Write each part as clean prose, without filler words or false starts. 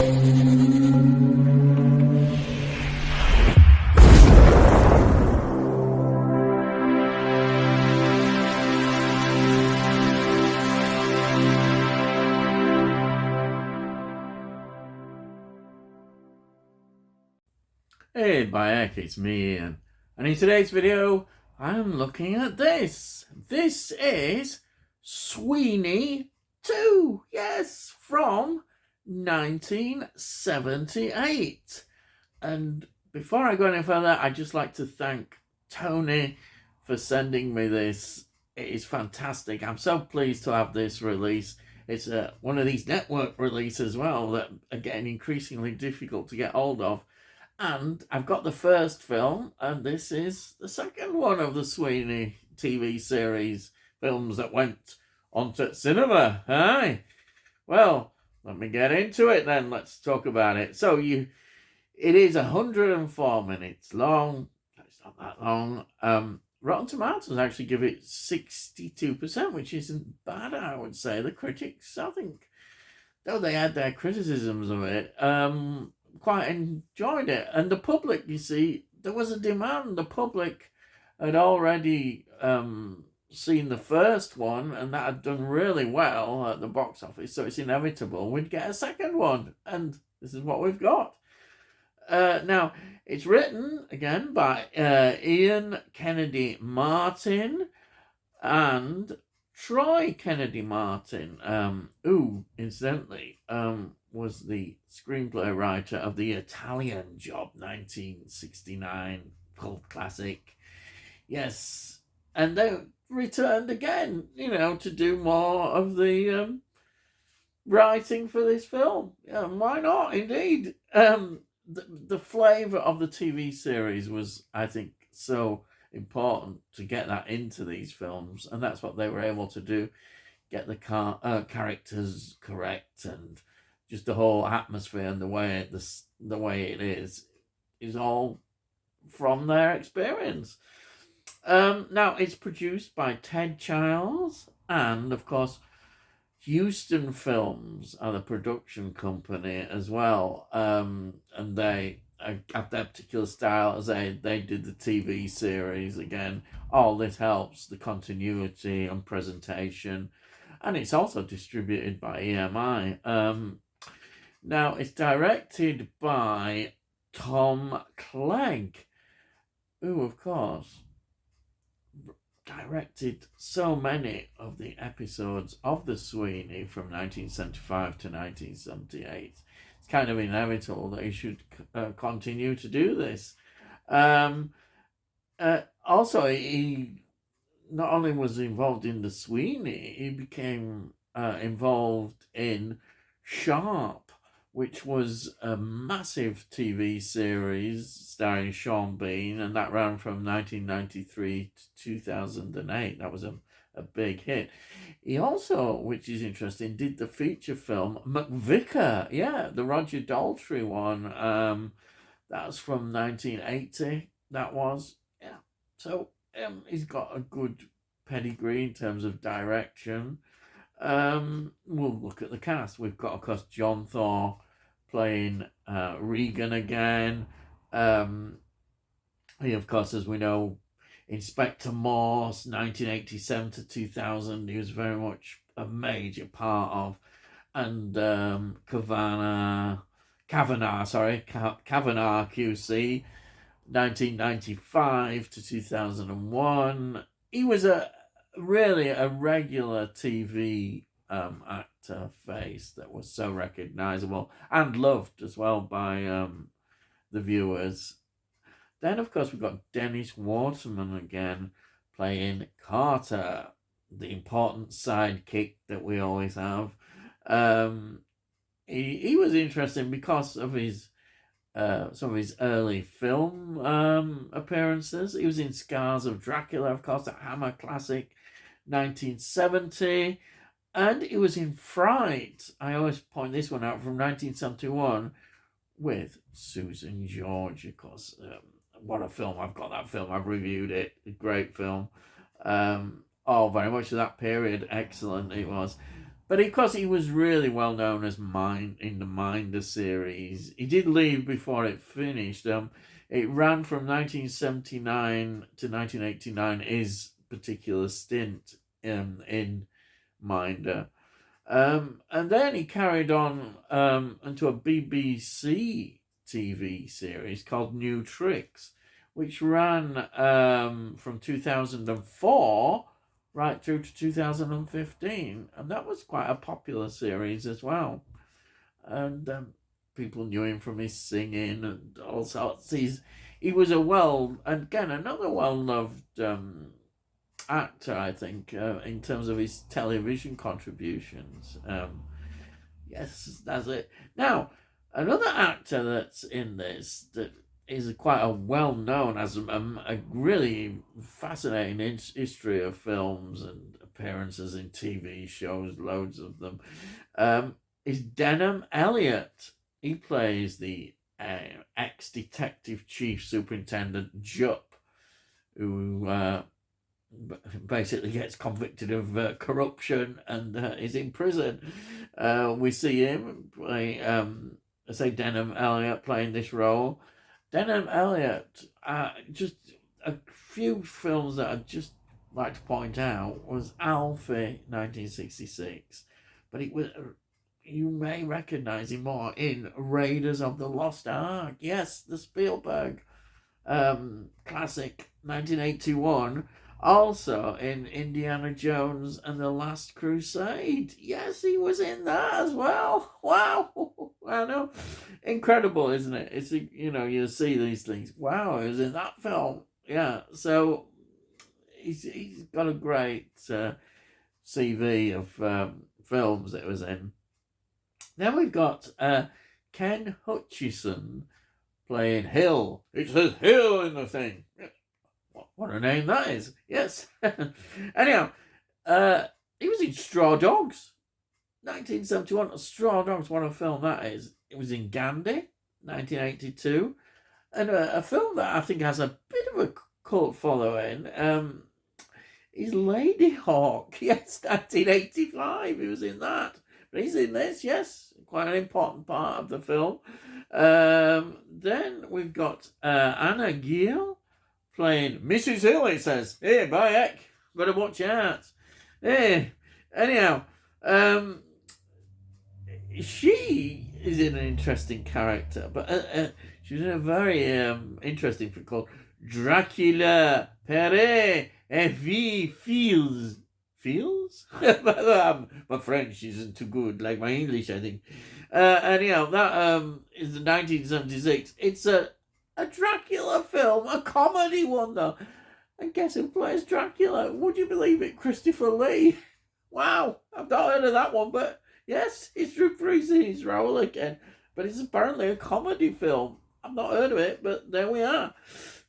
Hey Bayek, it's me Ian, and in today's video I'm looking at this. This is Sweeney 2, yes, from 1978. And before I go any further, I'd just like to thank Tony for sending me this. It is fantastic. I'm so pleased to have this release. It's one of these network releases as well that are getting increasingly difficult to get hold of. And I've got the first film, and this is the second one of the Sweeney TV series films that went onto cinema. Aye. Well, let me get into it then. Let's talk about it. So it is 104 minutes long. It's not that long. Rotten Tomatoes actually give it 62%, which isn't bad, I would say. The critics, I think, though they had their criticisms of it, quite enjoyed it. And the public, you see, there was a demand. The public had already seen the first one, and that had done really well at the box office, so it's inevitable we'd get a second one, and this is what we've got. Now, it's written, again, by Ian Kennedy Martin and Troy Kennedy Martin, who, incidentally, was the screenplay writer of The Italian Job, 1969 cult classic. Yes, and they returned again, to do more of the writing for this film. Yeah, why not? Indeed. The flavour of the TV series was, I think, so important to get that into these films, and that's what they were able to do, get the characters correct, and just the whole atmosphere and the way it is all from their experience. Now, it's produced by Ted Childs, and of course Houston Films are the production company as well, and they have their particular style as they did the TV series. Again, all this helps the continuity and presentation, and it's also distributed by EMI. Now, it's directed by Tom Clegg, who, of course, directed so many of the episodes of the Sweeney from 1975 to 1978. It's kind of inevitable that he should continue to do this. Also, he not only was involved in the Sweeney, he became involved in Sharp, which was a massive TV series starring Sean Bean, and that ran from 1993 to 2008. That was a big hit. He also, which is interesting, did the feature film McVicker, the Roger Daltrey one. That was from 1980. That was, So he's got a good pedigree in terms of direction. We'll look at the cast. We've got, of course, John Thor playing Regan again. He, of course, as we know, Inspector Morse, 1987 to 2000, he was very much a major part of. And Kavanagh QC, 1995 to 2001. He was really a regular TV actor face that was so recognizable and loved as well by the viewers. Then, of course, we've got Dennis Waterman again playing Carter, the important sidekick that we always have. He was interesting because of his some of his early film appearances. He was in Scars of Dracula, of course, that Hammer classic, 1970. And he was in Fright. I always point this one out, from 1971, with Susan George, of course. What a film. I've got that film. I've reviewed it. A great film. Very much of that period. Excellent it was. But of course, he was really well known as in the Minder series. He did leave before it finished. It ran from 1979 to 1989. His particular stint in Minder. And then he carried on into a BBC TV series called New Tricks, which ran from 2004 right through to 2015. And that was quite a popular series as well. And people knew him from his singing and all sorts. He was another well-loved actor, I think, in terms of his television contributions. Yes, that's it. Now, another actor that's in this that is quite a well-known, has a really fascinating history of films and appearances in TV shows, loads of them, is Denham Elliott. He plays the ex-detective chief superintendent Jupp, who basically gets convicted of corruption and is in prison. We see him play, Denham Elliott playing this role. Denham Elliott, just a few films that I'd just like to point out was Alfie, 1966, but it was, you may recognise him more in Raiders of the Lost Ark. Yes, the Spielberg classic, 1981. Also in Indiana Jones and the Last Crusade. Yes, he was in that as well. Wow. I know. Incredible, isn't it? It's, you see these things. Wow, he was in that film. Yeah, so he's got a great CV of films that it was in. Then we've got Ken Hutchison playing Hill. It says Hill in the thing. What a name that is. Yes. Anyhow, he was in Straw Dogs. 1971. Straw Dogs, what a film that is. It was in Gandhi, 1982. And a film that I think has a bit of a cult following is Lady Hawk. Yes, 1985. He was in that. But he's in this, yes. Quite an important part of the film. Then we've got Anna Gill playing Mrs. Hill, it says. Hey, bye, heck. Better watch out. Hey, anyhow, she is in an interesting character, but she's in a very interesting film called Dracula Pere et Vie Fields. Fields? My French isn't too good, like my English, I think. Anyhow, that is 1976. It's a Dracula film, a comedy one though. And guess who plays Dracula? Would you believe it? Christopher Lee. Wow, I've not heard of that one, but yes, he's reprising his role again. But it's apparently a comedy film. I've not heard of it, but there we are.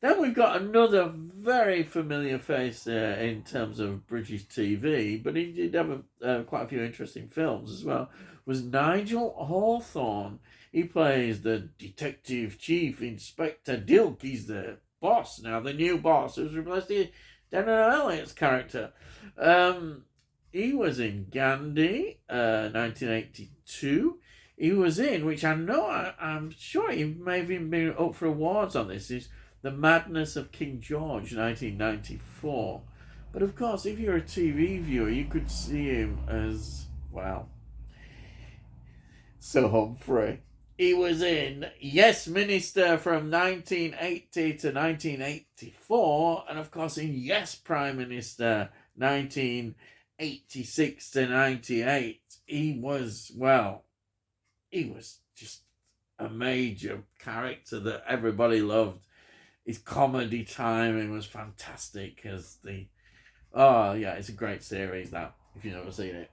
Then we've got another very familiar face in terms of British TV, but he did have quite a few interesting films as well, was Nigel Hawthorne. He plays the detective chief, Inspector Dilk. He's the boss now, the new boss, who's replaced Denham Elliott's character. He was in Gandhi, 1982. He was in, which I know, I'm sure he may have even been up for awards on this, is The Madness of King George, 1994. But of course, if you're a TV viewer, you could see him as, well, Sir Humphrey. He was in Yes Minister from 1980 to 1984, and of course in Yes Prime Minister 1986 to 98. He was just a major character that everybody loved. His comedy timing was fantastic it's a great series that, if you've never seen it,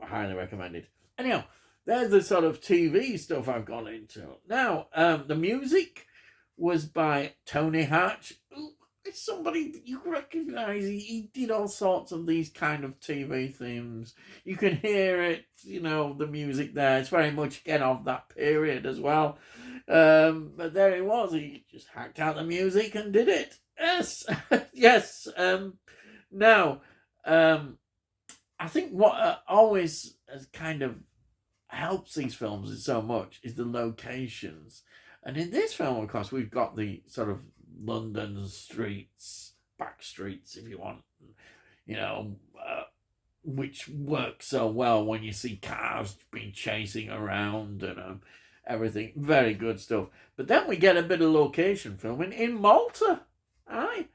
highly recommended. Anyhow, there's the sort of TV stuff I've gone into. Now, the music was by Tony Hatch. It's somebody that you recognise. He did all sorts of these kind of TV themes. You can hear it, the music there. It's very much, again, of that period as well. But there he was. He just hacked out the music and did it. Yes. Yes. Now, I think what always has kind of helps these films so much is the locations. And in this film, of course, we've got the sort of London streets, back streets, if you want, you know, which works so well when you see cars being chasing around and everything. Very good stuff. But then we get a bit of location filming in Malta. Aye.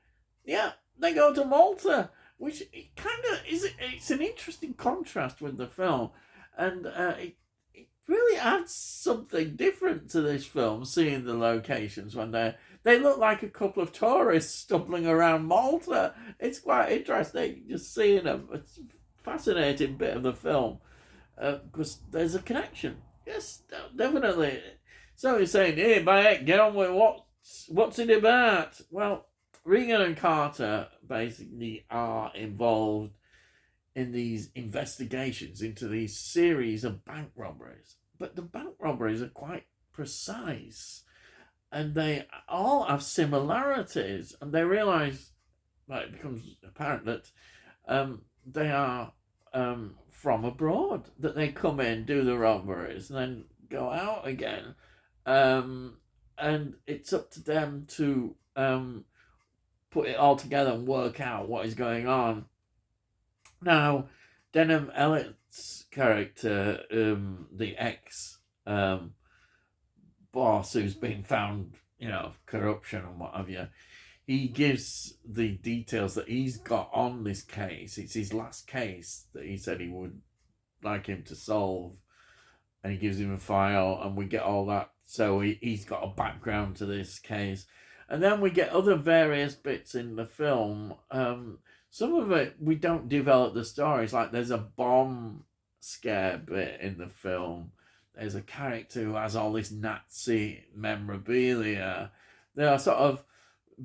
Yeah, they go to Malta, which kind of is, it's an interesting contrast with the film. And it really adds something different to this film, seeing the locations when they look like a couple of tourists stumbling around Malta. It's quite interesting just seeing them. It's a fascinating bit of the film because there's a connection. Yes, definitely. So he's saying, "Hey, mate, get on with what's it about?" Well, Regan and Carter basically are involved in these investigations into these series of bank robberies. But the bank robberies are quite precise and they all have similarities. And they realise, well, it becomes apparent that they are from abroad, that they come in, do the robberies, and then go out again. And it's up to them to put it all together and work out what is going on. Now, Denham Elliott's character, the ex boss who's been found, corruption and what have you, he gives the details that he's got on this case. It's his last case that he said he would like him to solve. And he gives him a file and we get all that. So he's got a background to this case. And then we get other various bits in the film. Some of it, we don't develop the stories. Like there's a bomb scare bit in the film. There's a character who has all this Nazi memorabilia. There are sort of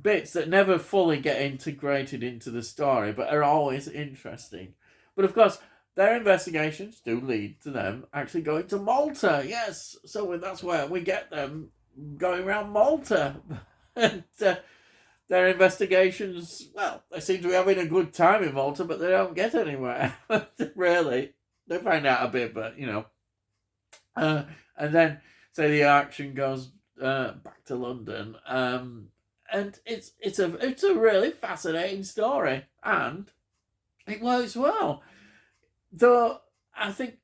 bits that never fully get integrated into the story, but are always interesting. But of course, their investigations do lead to them actually going to Malta. Yes, so that's where we get them going around Malta. And their investigations, well, they seem to be having a good time in Malta, but they don't get anywhere. Really. They find out a bit, but, and then, say the action goes back to London. And it's a really fascinating story. And it works well. Though, I think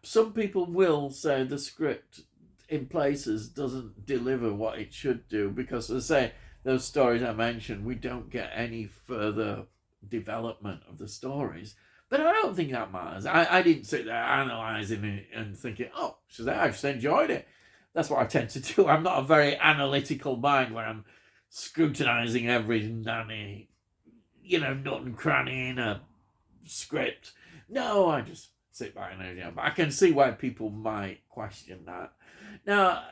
some people will say the script in places doesn't deliver what it should do, because, as I say, those stories I mentioned, we don't get any further development of the stories. But I don't think that matters. I didn't sit there analysing it and thinking, oh, I just enjoyed it. That's what I tend to do. I'm not a very analytical mind where I'm scrutinising every nanny, nut and cranny in a script. No, I just sit back and enjoy it. But I can see why people might question that. Now,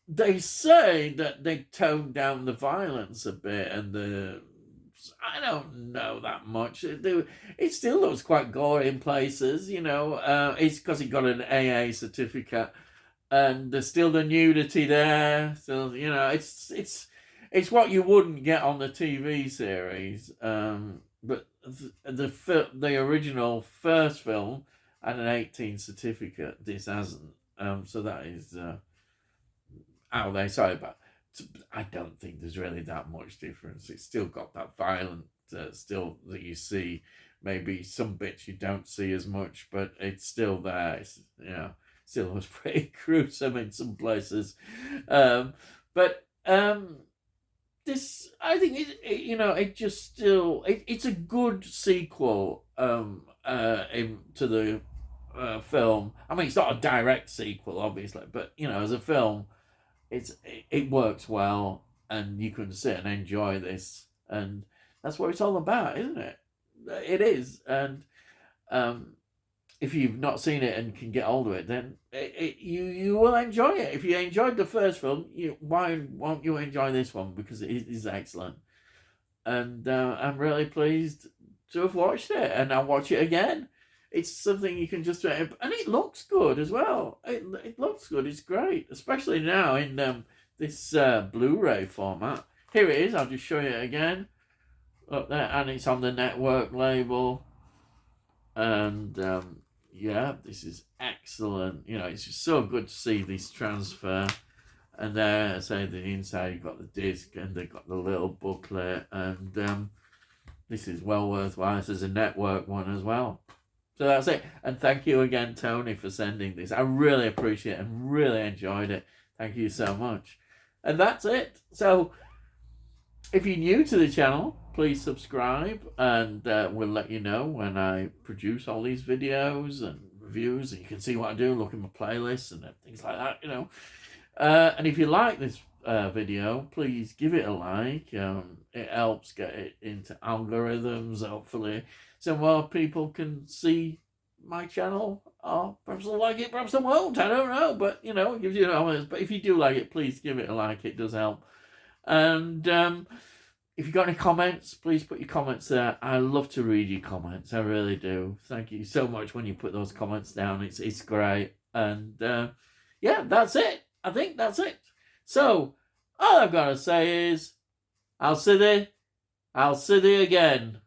they say that they toned down the violence a bit, and I don't know that much. It still looks quite gory in places, it's because he got an AA certificate, and there's still the nudity there. So, it's what you wouldn't get on the TV series. But the original first film had an 18 certificate. This hasn't. So that is how they say, but I don't think there's really that much difference. It's still got that violent, still that you see. Maybe some bits you don't see as much, but it's still there. It's, still was pretty gruesome in some places. But this, I think, it just still, it's a good sequel to the film. I mean, it's not a direct sequel, obviously, but, as a film, it works well, and you can sit and enjoy this, and that's what it's all about, isn't it? It is, and if you've not seen it and can get hold of it, then you will enjoy it. If you enjoyed the first film, why won't you enjoy this one? Because it is excellent, and I'm really pleased to have watched it, and I'll watch it again. It's something you can just... And it looks good as well. It looks good. It's great. Especially now in this Blu-ray format. Here it is. I'll just show you it again. Look there. And it's on the network label. And yeah, this is excellent. You know, it's just so good to see this transfer. And there, I say, the inside, you've got the disc and they've got the little booklet. And this is well worthwhile. This is a network one as well. So that's it. And thank you again, Tony, for sending this. I really appreciate it and really enjoyed it. Thank you so much. And that's it. So if you're new to the channel, please subscribe, and we'll let you know when I produce all these videos and reviews, and you can see what I do, look at my playlists and things like that, you know. And if you like this video, please give it a like. It helps get it into algorithms, hopefully, so more people can see my channel. Or perhaps they'll like it, perhaps they won't, I don't know, but you know, it gives you an but if you do like it, please give it a like, it does help. And if you've got any comments, please put your comments there. I love to read your comments, I really do. Thank you so much when you put those comments down, it's great. And yeah, that's it. I think that's it. So all I've got to say is, I'll see thee again.